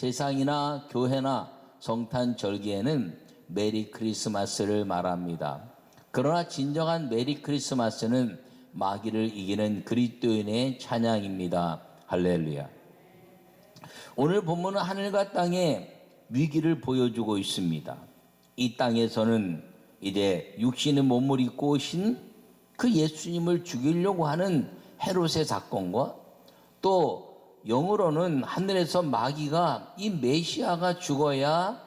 세상이나 교회나 성탄 절기에는 메리 크리스마스를 말합니다. 그러나 진정한 메리 크리스마스는 마귀를 이기는 그리스도인의 찬양입니다. 할렐루야. 오늘 본문은 하늘과 땅의 위기를 보여주고 있습니다. 이 땅에서는 이제 육신의 몸을 입고 오신 그 예수님을 죽이려고 하는 헤롯의 사건과 또 영으로는 하늘에서 마귀가 이 메시아가 죽어야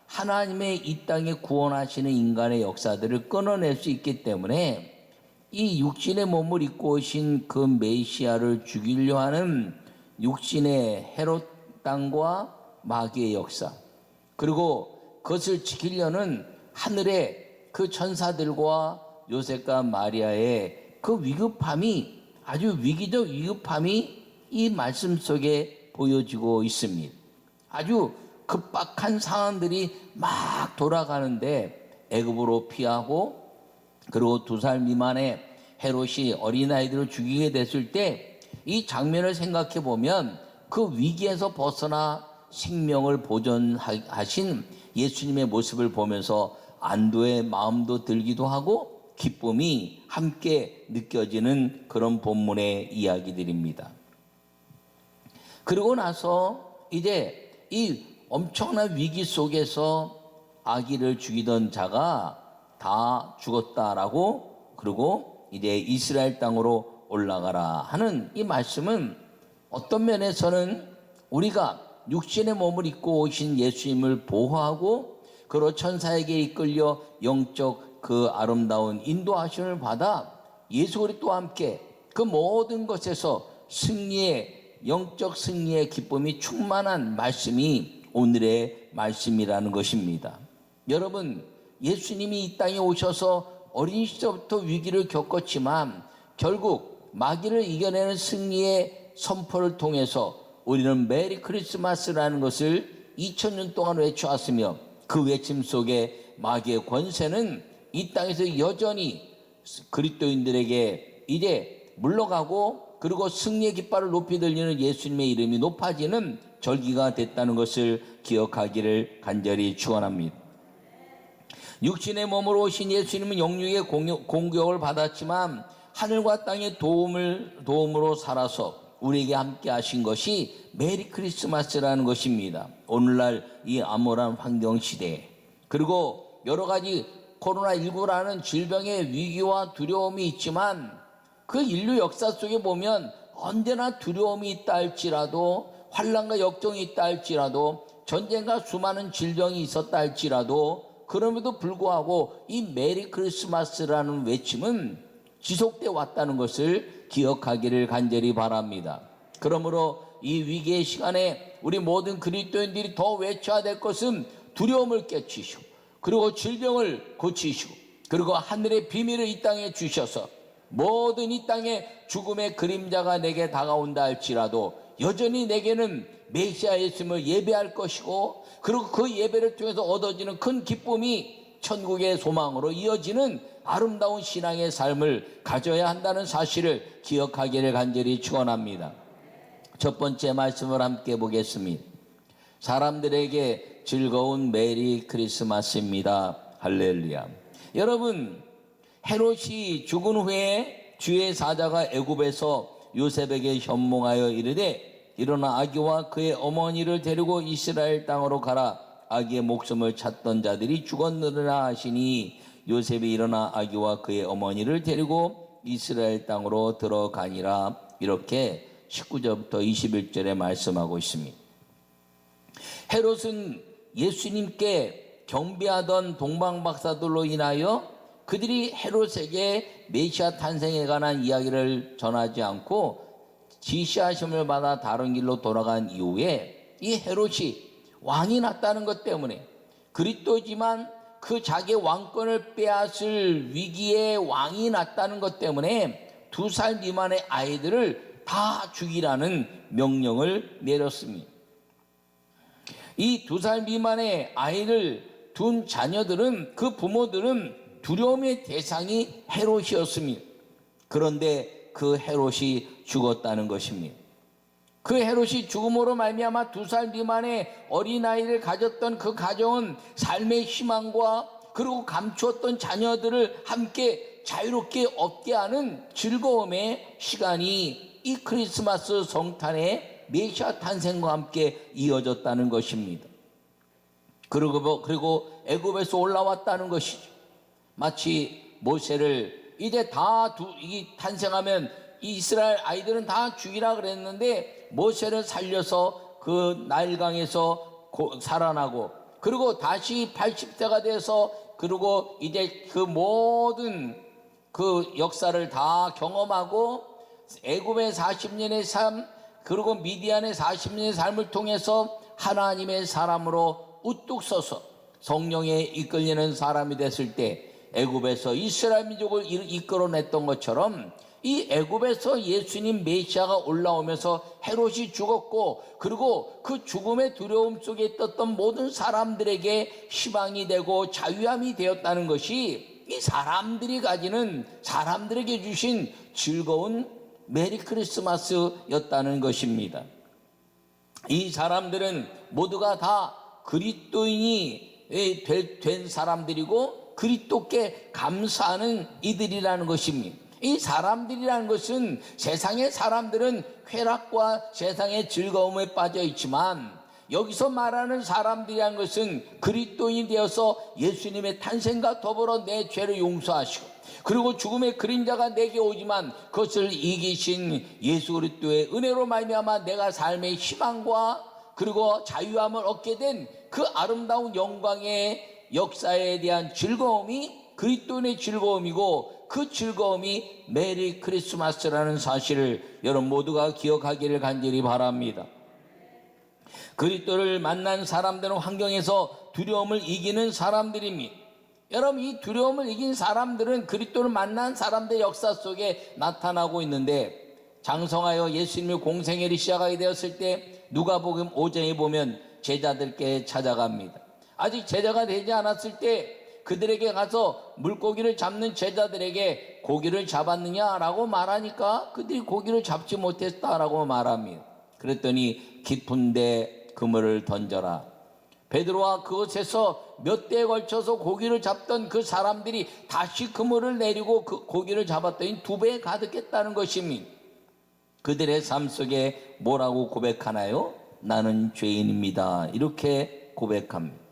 하나님의 이 땅에 구원하시는 인간의 역사들을 끊어낼 수 있기 때문에 이 육신의 몸을 입고 오신 그 메시아를 죽이려 하는 육신의 헤롯 땅과 마귀의 역사, 그리고 그것을 지키려는 하늘의 그 천사들과 요셉과 마리아의 그 위급함이, 아주 위기적 위급함이 이 말씀 속에 보여지고 있습니다. 아주 급박한 상황들이 막 돌아가는데 애굽으로 피하고, 그리고 2살 미만의 헤롯이 어린아이들을 죽이게 됐을 때 이 장면을 생각해 보면 그 위기에서 벗어나 생명을 보존하신 예수님의 모습을 보면서 안도의 마음도 들기도 하고 기쁨이 함께 느껴지는 그런 본문의 이야기들입니다. 그러고 나서 이제 이 엄청난 위기 속에서 아기를 죽이던 자가 다 죽었다라고, 그리고 이제 이스라엘 땅으로 올라가라 하는 이 말씀은 어떤 면에서는 우리가 육신의 몸을 입고 오신 예수님을 보호하고 그리고 천사에게 이끌려 영적 그 아름다운 인도하심을 받아 예수 그리스도와 함께 그 모든 것에서 승리의, 영적 승리의 기쁨이 충만한 말씀이 오늘의 말씀이라는 것입니다. 여러분, 예수님이 이 땅에 오셔서 어린 시절부터 위기를 겪었지만 결국 마귀를 이겨내는 승리의 선포를 통해서 우리는 메리 크리스마스라는 것을 2000년 동안 외쳐왔으며 그 외침 속에 마귀의 권세는 이 땅에서 여전히 그리스도인들에게 이제 물러가고, 그리고 승리의 깃발을 높이 들리는 예수님의 이름이 높아지는 절기가 됐다는 것을 기억하기를 간절히 축원합니다. 육신의 몸으로 오신 예수님은 영육의 공격을 받았지만 하늘과 땅의 도움으로 살아서 우리에게 함께 하신 것이 메리 크리스마스라는 것입니다. 오늘날 이 암울한 환경 시대에, 그리고 여러 가지 코로나19라는 질병의 위기와 두려움이 있지만 그 인류 역사 속에 보면 언제나 두려움이 있다 할지라도, 환난과 역정이 있다 할지라도, 전쟁과 수많은 질병이 있었다 할지라도, 그럼에도 불구하고 이 메리 크리스마스라는 외침은 지속되어 왔다는 것을 기억하기를 간절히 바랍니다. 그러므로 이 위기의 시간에 우리 모든 그리스도인들이 더 외쳐야 될 것은 두려움을 깨치시고, 그리고 질병을 고치시고, 그리고 하늘의 비밀을 이 땅에 주셔서 모든 이 땅에 죽음의 그림자가 내게 다가온다 할지라도 여전히 내게는 메시아 예수님을 예배할 것이고, 그리고 그 예배를 통해서 얻어지는 큰 기쁨이 천국의 소망으로 이어지는 아름다운 신앙의 삶을 가져야 한다는 사실을 기억하기를 간절히 축원합니다. 첫 번째 말씀을 함께 보겠습니다. 사람들에게 즐거운 메리 크리스마스입니다. 할렐루야. 여러분, 헤롯이 죽은 후에 주의 사자가 애굽에서 요셉에게 현몽하여 이르되 일어나 아기와 그의 어머니를 데리고 이스라엘 땅으로 가라. 아기의 목숨을 찾던 자들이 죽었느니라 하시니 요셉이 일어나 아기와 그의 어머니를 데리고 이스라엘 땅으로 들어가니라. 이렇게 19절부터 21절에 말씀하고 있습니다. 헤롯은 예수님께 경배하던 동방박사들로 인하여 그들이 헤롯에게 메시아 탄생에 관한 이야기를 전하지 않고 지시하심을 받아 다른 길로 돌아간 이후에 이 헤롯이 왕이 났다는 것 때문에, 그리스도지만 그 자기의 왕권을 빼앗을 위기에 왕이 났다는 것 때문에 2살 미만의 아이들을 다 죽이라는 명령을 내렸습니다. 이 2살 미만의 아이를 둔 자녀들은, 그 부모들은 두려움의 대상이 헤롯이었습니다. 그런데 그 헤롯이 죽었다는 것입니다. 그 헤롯이 죽음으로 말미암아 2살 미만의 어린아이를 가졌던 그 가정은 삶의 희망과 그리고 감추었던 자녀들을 함께 자유롭게 얻게 하는 즐거움의 시간이 이 크리스마스 성탄의 메시아 탄생과 함께 이어졌다는 것입니다. 그리고 애굽에서 올라왔다는 것이죠. 마치 모세를 이제 탄생하면 이 이스라엘 아이들은 다 죽이라 그랬는데 모세를 살려서 그 나일강에서 살아나고, 그리고 다시 80세가 돼서 그리고 이제 그 모든 그 역사를 다 경험하고 애굽의 40년의 삶, 그리고 미디안의 40년의 삶을 통해서 하나님의 사람으로 우뚝 서서 성령에 이끌리는 사람이 됐을 때 애굽에서 이스라엘 민족을 이끌어냈던 것처럼 이 애굽에서 예수님 메시아가 올라오면서 헤롯이 죽었고, 그리고 그 죽음의 두려움 속에 있었던 모든 사람들에게 희망이 되고 자유함이 되었다는 것이 이 사람들에게 주신 즐거운 메리 크리스마스였다는 것입니다. 이 사람들은 모두가 다 그리스도인이 된 사람들이고 그리스도께 감사하는 이들이라는 것입니다. 이 사람들이라는 것은 세상의 사람들은 쾌락과 세상의 즐거움에 빠져 있지만 여기서 말하는 사람들이라는 것은 그리스도인이 되어서 예수님의 탄생과 더불어 내 죄를 용서하시고, 그리고 죽음의 그림자가 내게 오지만 그것을 이기신 예수 그리스도의 은혜로 말미암아 내가 삶의 희망과 그리고 자유함을 얻게 된 그 아름다운 영광의 역사에 대한 즐거움이 그리스도인의 즐거움이고, 그 즐거움이 메리 크리스마스라는 사실을 여러분 모두가 기억하기를 간절히 바랍니다. 그리스도를 만난 사람들은 환경에서 두려움을 이기는 사람들입니다. 여러분, 이 두려움을 이긴 사람들은 그리스도를 만난 사람들의 역사 속에 나타나고 있는데, 장성하여 예수님의 공생애를 시작하게 되었을 때 누가복음 5장에 보면 제자들께 찾아갑니다. 아직 제자가 되지 않았을 때 그들에게 가서 물고기를 잡는 제자들에게 고기를 잡았느냐라고 말하니까 그들이 고기를 잡지 못했다라고 말합니다. 그랬더니 깊은 데 그물을 던져라. 베드로와 그곳에서 몇 대에 걸쳐서 고기를 잡던 그 사람들이 다시 그물을 내리고 그 고기를 잡았더니 2배에 가득했다는 것입니다. 그들의 삶 속에 뭐라고 고백하나요? 나는 죄인입니다. 이렇게 고백합니다.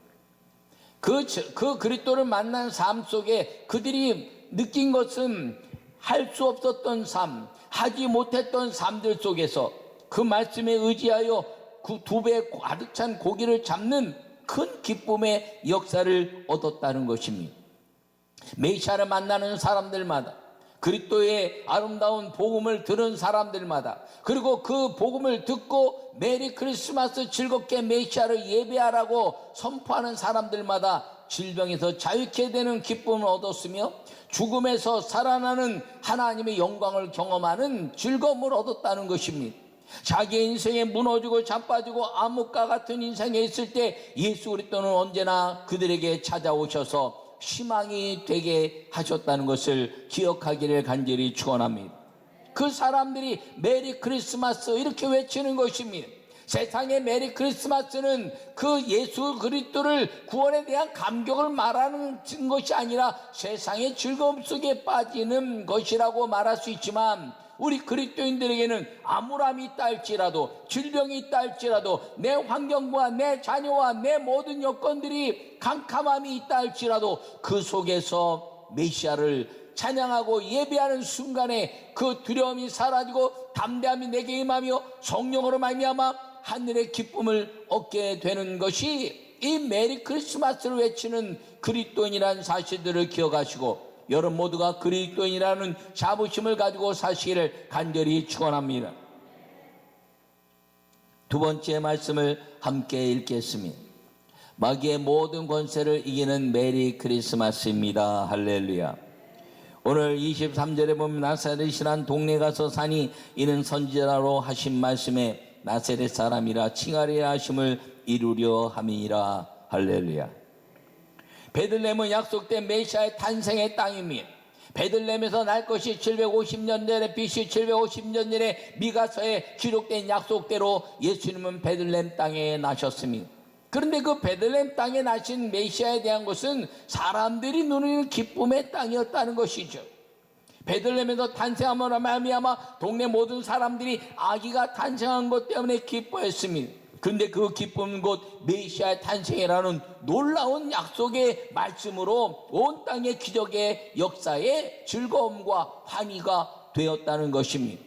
그 그리스도를 만난 삶 속에 그들이 느낀 것은 할 수 없었던 삶, 하지 못했던 삶들 속에서 그 말씀에 의지하여 그 2배에 가득 찬 고기를 잡는 큰 기쁨의 역사를 얻었다는 것입니다. 메시아를 만나는 사람들마다, 그리스도의 아름다운 복음을 들은 사람들마다, 그리고 그 복음을 듣고 메리 크리스마스 즐겁게 메시아를 예배하라고 선포하는 사람들마다 질병에서 자유케 되는 기쁨을 얻었으며 죽음에서 살아나는 하나님의 영광을 경험하는 즐거움을 얻었다는 것입니다. 자기의 인생에 무너지고 자빠지고 암흑과 같은 인생에 있을 때 예수 그리스도는 언제나 그들에게 찾아오셔서 희망이 되게 하셨다는 것을 기억하기를 간절히 축원합니다. 그 사람들이 메리 크리스마스 이렇게 외치는 것입니다. 세상의 메리 크리스마스는 그 예수 그리스도를 구원에 대한 감격을 말하는 것이 아니라 세상의 즐거움 속에 빠지는 것이라고 말할 수 있지만, 우리 그리스도인들에게는 암울함이 있다 할지라도, 질병이 있다 할지라도, 내 환경과 내 자녀와 내 모든 여건들이 캄캄함이 있다 할지라도 그 속에서 메시아를 찬양하고 예배하는 순간에 그 두려움이 사라지고 담대함이 내게 임하며 성령으로 말미암아 하늘의 기쁨을 얻게 되는 것이 이 메리 크리스마스를 외치는 그리스도인이라는 사실들을 기억하시고 여러분 모두가 그리스도인이라는 자부심을 가지고 사시기를 간절히 축원합니다. 2번째 말씀을 함께 읽겠습니다. 마귀의 모든 권세를 이기는 메리 크리스마스입니다. 할렐루야. 오늘 23절에 보면 나사렛이란 동네 가서 사니 이는 선지자로 하신 말씀에 나사렛 사람이라 칭하리라 하심을 이루려 함이니라. 할렐루야. 베들레헴은 약속된 메시아의 탄생의 땅입니다. 베들레헴에서 날 것이 750년 전에 BC 750년 전에 미가서에 기록된 약속대로 예수님은 베들레헴 땅에 나셨습니다. 그런데 그 베들레헴 땅에 나신 메시아에 대한 것은 사람들이 누리는 기쁨의 땅이었다는 것이죠. 베들레헴에서 탄생함으로 말미암아 동네 모든 사람들이 아기가 탄생한 것 때문에 기뻐했습니다. 그런데 그 기쁨은 곧 메시아의 탄생이라는 놀라운 약속의 말씀으로 온 땅의 기적의 역사의 즐거움과 환희가 되었다는 것입니다.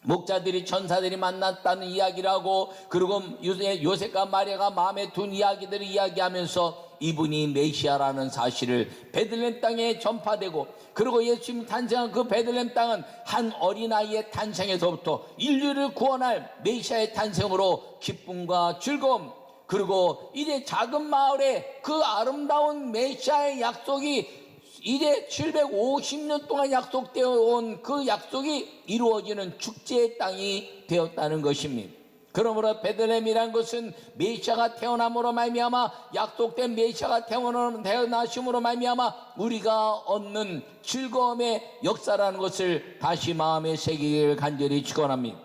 목자들이 천사들이 만났다는 이야기를 하고, 그리고 요셉과 마리아가 마음에 둔 이야기들을 이야기하면서 이분이 메시아라는 사실을 베들레헴 땅에 전파되고, 그리고 예수님이 탄생한 그 베들레헴 땅은 한 어린아이의 탄생에서부터 인류를 구원할 메시아의 탄생으로 기쁨과 즐거움, 그리고 이제 작은 마을에 그 아름다운 메시아의 약속이 이제 750년 동안 약속되어 온 그 약속이 이루어지는 축제의 땅이 되었다는 것입니다. 그러므로 베들레헴이라는 것은 메시아가 태어남으로 말미암아, 약속된 메시아가 태어나심으로 말미암아 우리가 얻는 즐거움의 역사라는 것을 다시 마음에 새기기를 간절히 축원합니다.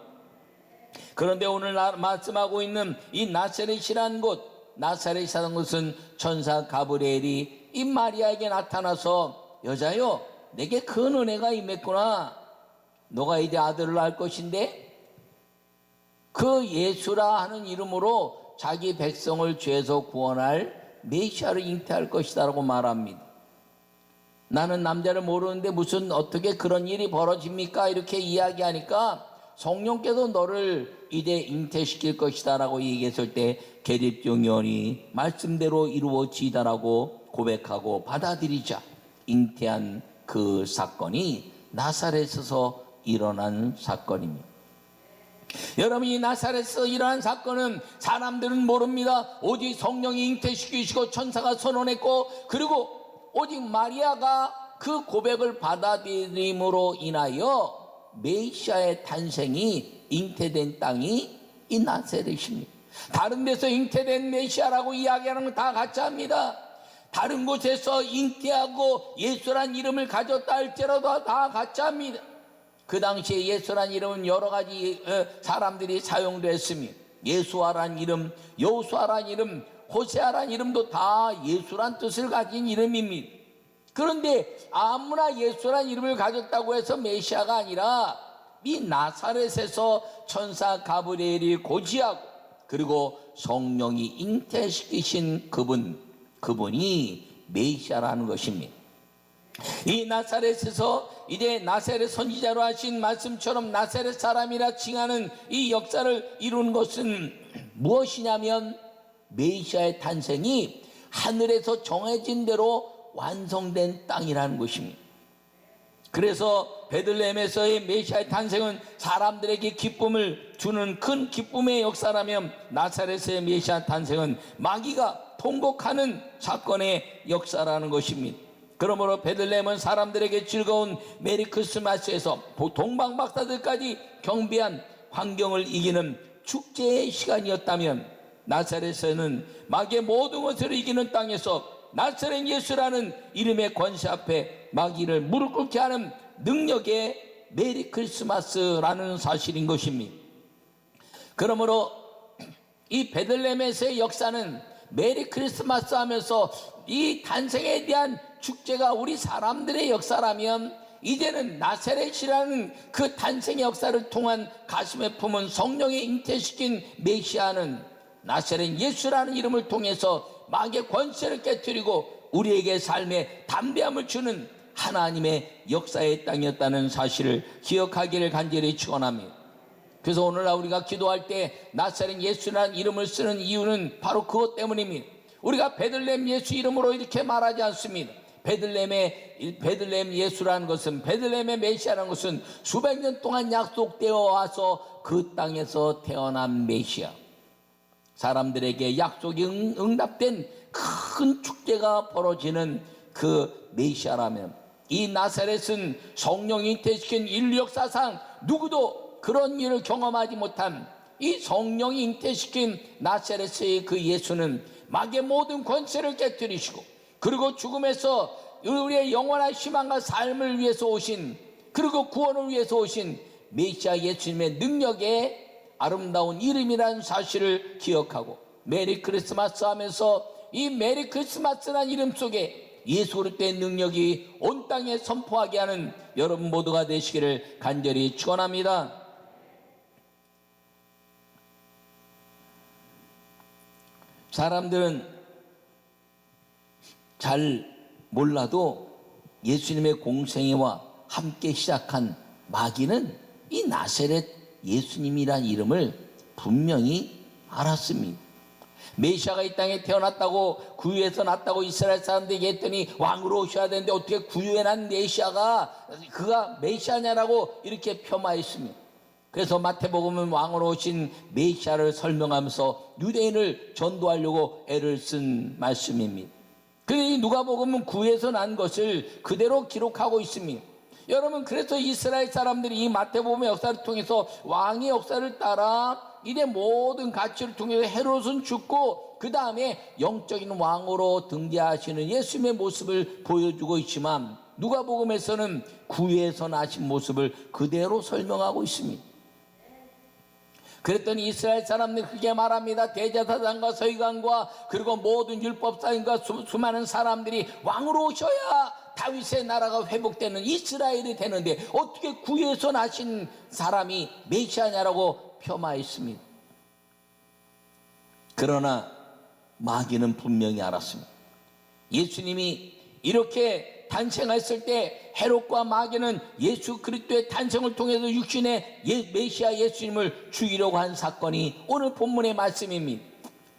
그런데 오늘 말씀하고 있는 이 나사렛이라는 곳, 나사렛이라는 것은 천사 가브리엘이 이 마리아에게 나타나서, 여자여 내게 큰 은혜가 임했구나, 너가 이제 아들을 낳을 것인데 그 예수라 하는 이름으로 자기 백성을 죄에서 구원할 메시아를 잉태할 것이다 라고 말합니다. 나는 남자를 모르는데 무슨 어떻게 그런 일이 벌어집니까? 이렇게 이야기하니까 성령께서 너를 이제 잉태시킬 것이다 라고 얘기했을 때 계집종연이 말씀대로 이루어지다라고 고백하고 받아들이자 잉태한 그 사건이 나사렛에서 일어난 사건입니다. 여러분, 이 나사렛에서 일어난 사건은 사람들은 모릅니다. 오직 성령이 잉태시키시고 천사가 선언했고, 그리고 오직 마리아가 그 고백을 받아들임으로 인하여 메시아의 탄생이 잉태된 땅이 이 나사렛입니다. 다른 데서 잉태된 메시아라고 이야기하는 건 다 가짜입니다. 다른 곳에서 잉태하고 예수란 이름을 가졌다 할지라도 다 가짜입니다. 그 당시에 예수란 이름은 여러 가지 사람들이 사용됐습니다. 예수아란 이름, 여호수아란 이름, 호세아란 이름도 다 예수란 뜻을 가진 이름입니다. 그런데 아무나 예수란 이름을 가졌다고 해서 메시아가 아니라 이 나사렛에서 천사 가브리엘이 고지하고, 그리고 성령이 잉태시키신 그분이 메시아라는 것입니다. 이 나사렛에서 이제 나사렛 선지자로 하신 말씀처럼 나사렛 사람이라 칭하는 이 역사를 이룬 것은 무엇이냐면, 메시아의 탄생이 하늘에서 정해진 대로 완성된 땅이라는 것입니다. 그래서 베들레헴에서의 메시아의 탄생은 사람들에게 기쁨을 주는 큰 기쁨의 역사라면, 나사렛의 메시아 탄생은 마귀가 통곡하는 사건의 역사라는 것입니다. 그러므로 베들레헴은 사람들에게 즐거운 메리 크리스마스에서 동방박사들까지 경비한 환경을 이기는 축제의 시간이었다면, 나사렛에는 마귀의 모든 것을 이기는 땅에서 나사렛 예수라는 이름의 권세 앞에 마귀를 무릎 꿇게 하는 능력의 메리 크리스마스라는 사실인 것입니다. 그러므로 이 베들레헴에서의 역사는 메리 크리스마스 하면서 이 탄생에 대한 축제가 우리 사람들의 역사라면, 이제는 나사렛이라는 그 탄생의 역사를 통한 가슴에 품은 성령이 잉태시킨 메시아는 나사렛 예수라는 이름을 통해서 마귀의 권세를 깨뜨리고 우리에게 삶의 담대함을 주는 하나님의 역사의 땅이었다는 사실을 기억하기를 간절히 축원합니다. 그래서 오늘날 우리가 기도할 때 나사렛 예수라는 이름을 쓰는 이유는 바로 그것 때문입니다. 우리가 베들레헴 예수 이름으로 이렇게 말하지 않습니다. 베들레헴 예수라는 것은, 베들레헴의 메시아라는 것은 수백 년 동안 약속되어 와서 그 땅에서 태어난 메시아, 사람들에게 약속이 응답된 큰 축제가 벌어지는 그 메시아라면, 이 나사렛은 성령이 잉태시킨 인류 역사상 누구도 그런 일을 경험하지 못한 이 성령이 잉태시킨 나사렛의 그 예수는 마귀의 모든 권세를 깨뜨리시고, 그리고 죽음에서 우리의 영원한 희망과 삶을 위해서 오신, 그리고 구원을 위해서 오신 메시아 예수님의 능력의 아름다운 이름이라는 사실을 기억하고 메리 크리스마스 하면서 이 메리 크리스마스라는 이름 속에 예수 그리스도의 능력이 온 땅에 선포하게 하는 여러분 모두가 되시기를 간절히 축원합니다. 사람들은 잘 몰라도 예수님의 공생애와 함께 시작한 마귀는 이 나사렛 예수님이란 이름을 분명히 알았습니다. 메시아가 이 땅에 태어났다고, 구유에서 났다고 이스라엘 사람들에게 했더니 왕으로 오셔야 되는데 어떻게 구유에 난 메시아가 그가 메시아냐라고 이렇게 폄하했습니다. 그래서 마태복음은 왕으로 오신 메시아를 설명하면서 유대인을 전도하려고 애를 쓴 말씀입니다. 그런데 누가복음은 구유에서 난 것을 그대로 기록하고 있습니다. 여러분, 그래서 이스라엘 사람들이 이 마태복음의 역사를 통해서 왕의 역사를 따라 이제 모든 가치를 통해서 헤롯은 죽고 그 다음에 영적인 왕으로 등재하시는 예수님의 모습을 보여주고 있지만 누가복음에서는 구유에서 나신 모습을 그대로 설명하고 있습니다. 그랬더니 이스라엘 사람들이 그렇게 말합니다. 대제사장과 서기관과 그리고 모든 율법사님과 수많은 사람들이 왕으로 오셔야 다윗의 나라가 회복되는 이스라엘이 되는데 어떻게 구유에서 나신 사람이 메시아냐라고 폄하했습니다. 그러나 마귀는 분명히 알았습니다. 예수님이 이렇게 탄생했을 때 헤롯과 마귀는 예수 그리스도의 탄생을 통해서 육신의 메시아 예수님을 죽이려고 한 사건이 오늘 본문의 말씀입니다.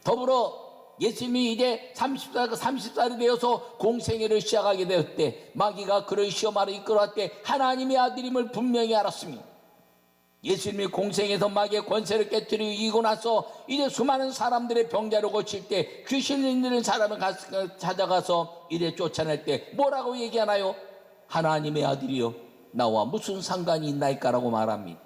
더불어 예수님이 이제 30살이 되어서 공생애를 시작하게 되었을 때 마귀가 그를 시험하러 이끌어갈 때 하나님의 아들임을 분명히 알았습니다. 예수님이 공생에서 마귀의 권세를 깨뜨리고 이기고 나서 이제 수많은 사람들의 병자를 고칠 때 귀신 있는 사람을 찾아가서 이제 쫓아낼 때 뭐라고 얘기하나요? 하나님의 아들이요 나와 무슨 상관이 있나이까라고 말합니다.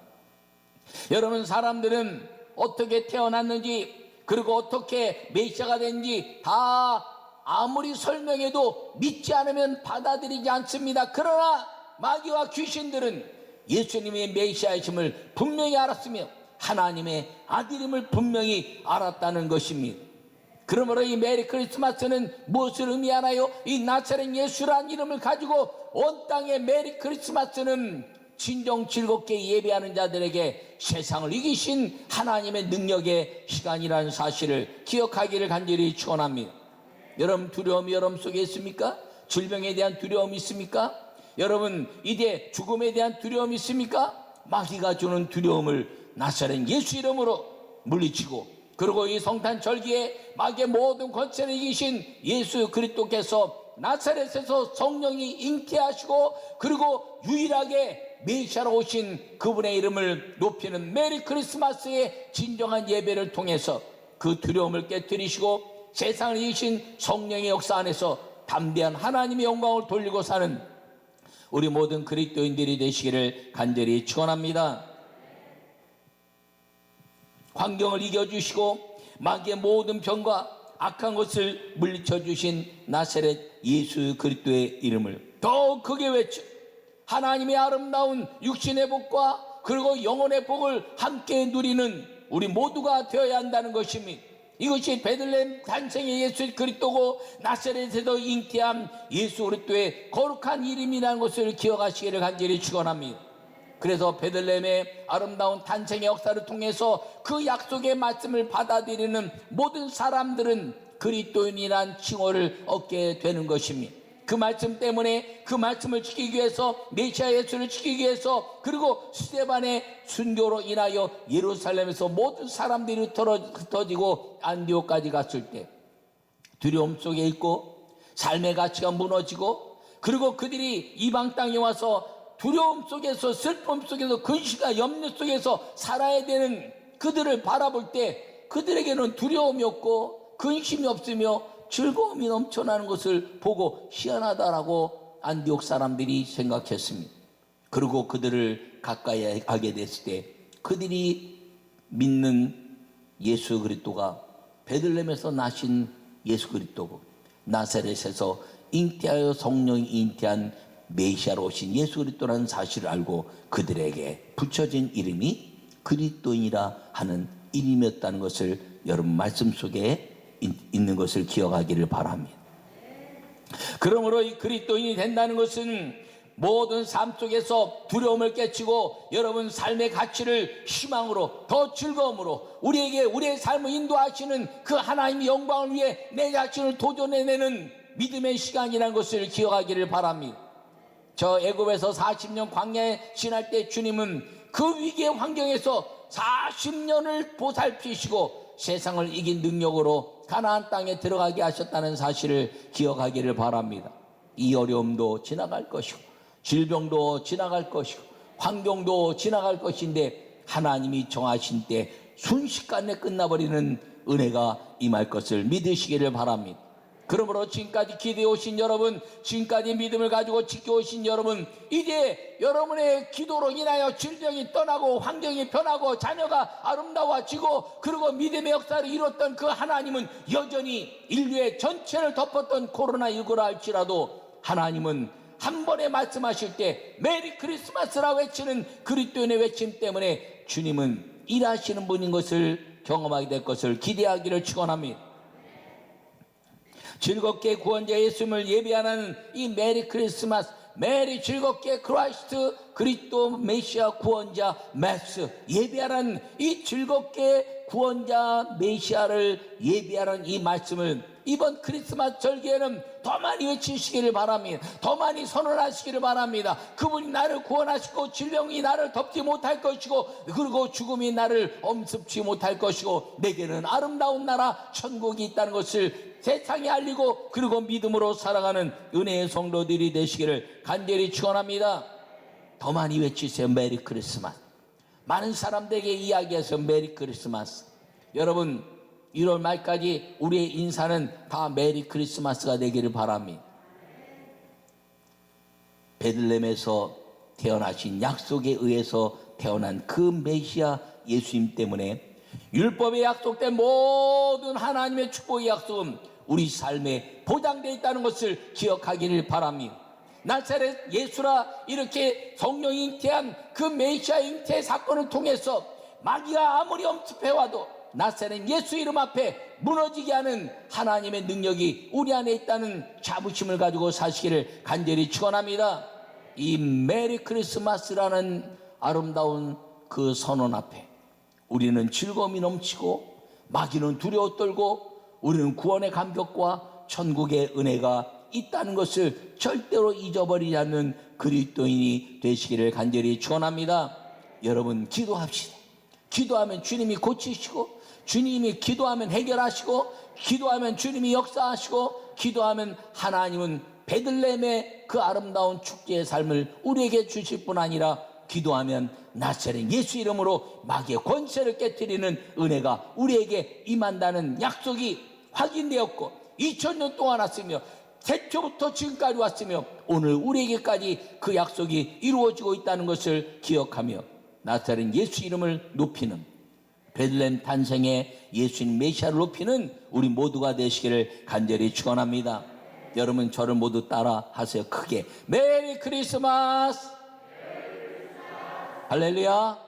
여러분, 사람들은 어떻게 태어났는지 그리고 어떻게 메시아가 된지 다 아무리 설명해도 믿지 않으면 받아들이지 않습니다. 그러나 마귀와 귀신들은 예수님의 메시아이심을 분명히 알았으며 하나님의 아들임을 분명히 알았다는 것입니다. 그러므로 이 메리 크리스마스는 무엇을 의미하나요? 이 나사렛 예수란 이름을 가지고 온 땅의 메리 크리스마스는 진정 즐겁게 예배하는 자들에게 세상을 이기신 하나님의 능력의 시간이라는 사실을 기억하기를 간절히 축원합니다. 여러분, 두려움이 여러분 속에 있습니까? 질병에 대한 두려움이 있습니까? 여러분, 이제 죽음에 대한 두려움이 있습니까? 마귀가 주는 두려움을 나사렛 예수 이름으로 물리치고 그리고 이 성탄 절기에 마귀의 모든 권세를 이기신 예수 그리스도께서 나사렛에서 성령이 잉태하시고 그리고 유일하게 메시아로 오신 그분의 이름을 높이는 메리 크리스마스의 진정한 예배를 통해서 그 두려움을 깨뜨리시고 세상을 이기신 성령의 역사 안에서 담대한 하나님의 영광을 돌리고 사는 우리 모든 그리스도인들이 되시기를 간절히 축원합니다. 환경을 이겨주시고 마귀의 모든 병과 악한 것을 물리쳐 주신 나사렛 예수 그리스도의 이름을 더 크게 외쳐 하나님의 아름다운 육신의 복과 그리고 영혼의 복을 함께 누리는 우리 모두가 되어야 한다는 것입니다. 이것이 베들레헴 탄생의 예수 그리스도고 나사렛에서 잉태한 예수 그리스도의 거룩한 이름이라는 것을 기억하시기를 간절히 축원합니다. 그래서 베들레헴의 아름다운 탄생의 역사를 통해서 그 약속의 말씀을 받아들이는 모든 사람들은 그리스도인이란 칭호를 얻게 되는 것입니다. 그 말씀 때문에 그 말씀을 지키기 위해서 메시아 예수를 지키기 위해서 그리고 스데반의 순교로 인하여 예루살렘에서 모든 사람들이 흩어지고 안디옥까지 갔을 때 두려움 속에 있고 삶의 가치가 무너지고 그리고 그들이 이방 땅에 와서 두려움 속에서 슬픔 속에서 근심과 염려 속에서 살아야 되는 그들을 바라볼 때 그들에게는 두려움이 없고 근심이 없으며 즐거움이 넘쳐나는 것을 보고 희한하다라고 안디옥 사람들이 생각했습니다. 그리고 그들을 가까이 하게 됐을 때 그들이 믿는 예수 그리스도가 베들레헴에서 나신 예수 그리스도고 나사렛에서 잉태하여 성령이 잉태한 메시아로 오신 예수 그리스도라는 사실을 알고 그들에게 붙여진 이름이 그리스도인이라 하는 이름이었다는 것을 여러분 말씀 속에 있는 것을 기억하기를 바랍니다. 그러므로 이 그리스도인이 된다는 것은 모든 삶 속에서 두려움을 깨치고 여러분 삶의 가치를 희망으로 더 즐거움으로 우리에게 우리의 삶을 인도하시는 그 하나님의 영광을 위해 내 자신을 도전해내는 믿음의 시간이라는 것을 기억하기를 바랍니다. 저 애굽에서 40년 광야에 지날 때 주님은 그 위기의 환경에서 40년을 보살피시고 세상을 이긴 능력으로 가나안 땅에 들어가게 하셨다는 사실을 기억하기를 바랍니다. 이 어려움도 지나갈 것이고 질병도 지나갈 것이고 환경도 지나갈 것인데 하나님이 정하신 때 순식간에 끝나버리는 은혜가 임할 것을 믿으시기를 바랍니다. 그러므로 지금까지 기도해 오신 여러분, 지금까지 믿음을 가지고 지켜오신 여러분, 이제 여러분의 기도로 인하여 질병이 떠나고 환경이 변하고 자녀가 아름다워지고 그리고 믿음의 역사를 이뤘던 그 하나님은 여전히 인류의 전체를 덮었던 코로나19라 할지라도 하나님은 한 번에 말씀하실 때 메리 크리스마스라 외치는 그리스도인의 외침 때문에 주님은 일하시는 분인 것을 경험하게 될 것을 기대하기를 축원합니다. 즐겁게 구원자 예수님을 예배하는 이 메리 크리스마스, 메리 즐겁게 크라이스트 그리스도 메시아 구원자 메스 예배하는 이 즐겁게 구원자 메시아를 예배하는 이 말씀을 이번 크리스마스 절기에는 더 많이 외치시기를 바랍니다. 더 많이 선언하시기를 바랍니다. 그분이 나를 구원하시고 질병이 나를 덮지 못할 것이고 그리고 죽음이 나를 엄습지 못할 것이고 내게는 아름다운 나라 천국이 있다는 것을 세상에 알리고 그리고 믿음으로 살아가는 은혜의 성도들이 되시기를 간절히 축원합니다. 더 많이 외치세요. 메리 크리스마스. 많은 사람들에게 이야기해서 메리 크리스마스. 여러분 1월 말까지 우리의 인사는 다 메리 크리스마스가 되기를 바랍니다. 베들레헴에서 태어나신 약속에 의해서 태어난 그 메시아 예수님 때문에 율법에 약속된 모든 하나님의 축복의 약속은 우리 삶에 보장되어 있다는 것을 기억하기를 바랍니다. 나사렛 예수라 이렇게 성령이 잉태한 그 메시아 잉태 사건을 통해서 마귀가 아무리 엄습해와도 나사렛 예수 이름 앞에 무너지게 하는 하나님의 능력이 우리 안에 있다는 자부심을 가지고 사시기를 간절히 축원합니다. 이 메리 크리스마스라는 아름다운 그 선언 앞에 우리는 즐거움이 넘치고 마귀는 두려워 떨고 우리는 구원의 감격과 천국의 은혜가 있다는 것을 절대로 잊어버리지 않는 그리스도인이 되시기를 간절히 축원합니다. 여러분 기도합시다. 기도하면 주님이 고치시고 주님이 기도하면 해결하시고 기도하면 주님이 역사하시고 기도하면 하나님은 베들레헴의 그 아름다운 축제의 삶을 우리에게 주실 뿐 아니라 기도하면 나사렛 예수 이름으로 마귀의 권세를 깨뜨리는 은혜가 우리에게 임한다는 약속이 확인되었고 2000년 동안 왔으며 태초부터 지금까지 왔으며 오늘 우리에게까지 그 약속이 이루어지고 있다는 것을 기억하며 나사렛 예수 이름을 높이는 베들레헴 탄생의 예수님 메시아를 높이는 우리 모두가 되시기를 간절히 축원합니다. 여러분 저를 모두 따라 하세요. 크게 메리 크리스마스. 할렐루야.